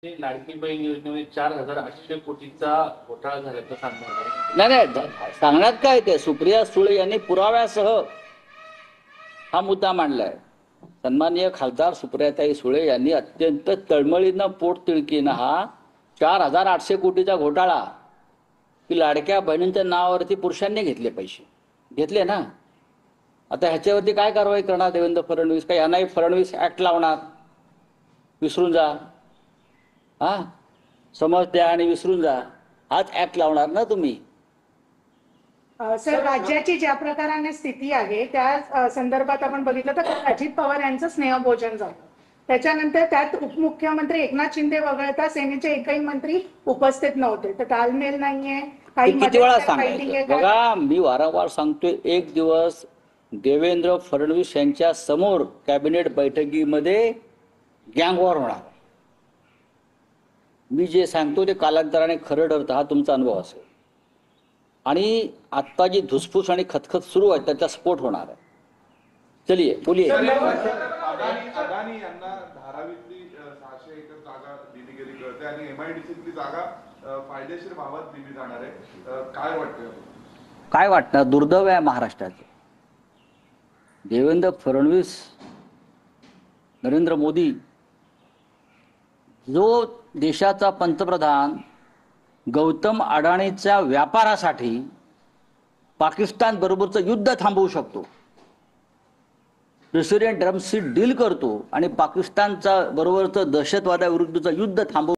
लाडकी बहीण योजनेमध्ये 4,800 कोटीचा घोटाळा झाल्याचं सांगण्यात नाही नाही सांगण्यात काय ते सुप्रिया सुळे यांनी पुराव्यासह हा मुद्दा मांडलाय. सन्माननीय खासदार सुप्रियाताई सुळे यांनी अत्यंत तळमळीनं पोटतिळकीनं हा 4,800 कोटीचा घोटाळा की लाडक्या बहिणींच्या नावावरती पुरुषांनी घेतले पैसे घेतले ना. आता ह्याच्यावरती काय कारवाई करणार देवेंद्र फडणवीस? काय यांनाही फडणवीस ऍक्ट लावणार? विसरून जा, हा समज द्या आणि विसरून जा, हाच ऍक्ट लावणार ना तुम्ही? सर, राज्याची ज्या प्रकाराने स्थिती आहे त्या संदर्भात आपण बघितलं तर अजित पवार यांचं स्नेहभोजन झालं. त्याच्यानंतर त्यात उपमुख्यमंत्री एकनाथ शिंदे वगळता सेनेचे एकही मंत्री उपस्थित नव्हते. तर तालमेल नाहीये, काही किती वेळा फायटिंग आहे. सांगायचं? बघा, मी वारंवार सांगतोय, एक दिवस देवेंद्र फडणवीस यांच्या समोर कॅबिनेट बैठकीमध्ये गँगवॉर होणार. मी जे सांगतो ते कालांतराने खरं ठरतं, हा तुमचा अनुभव असेल. आणि आत्ता जी धुसफूस आणि खतखत सुरू आहे त्याचा स्फोट होणार आहे. चलिए बोलिए. अदानी यांना धारावीतली 600 एकर जागा दिली गेली कळते आणि एमआयडीसीतली जागा फायदेशीर भावात दिली जाणार आहे. काय वाटतं? काय वाटणार? दुर्दैव आहे महाराष्ट्राचे. देवेंद्र फडणवीस, नरेंद्र मोदी, जो देशाचा पंतप्रधान गौतम अडाणीच्या व्यापारासाठी पाकिस्तान बरोबरचं युद्ध थांबवू शकतो, प्रेसिडेंट ड्रम्सची डील करतो आणि पाकिस्तानचा बरोबरचं दहशतवादाविरुद्धचं युद्ध थांबवू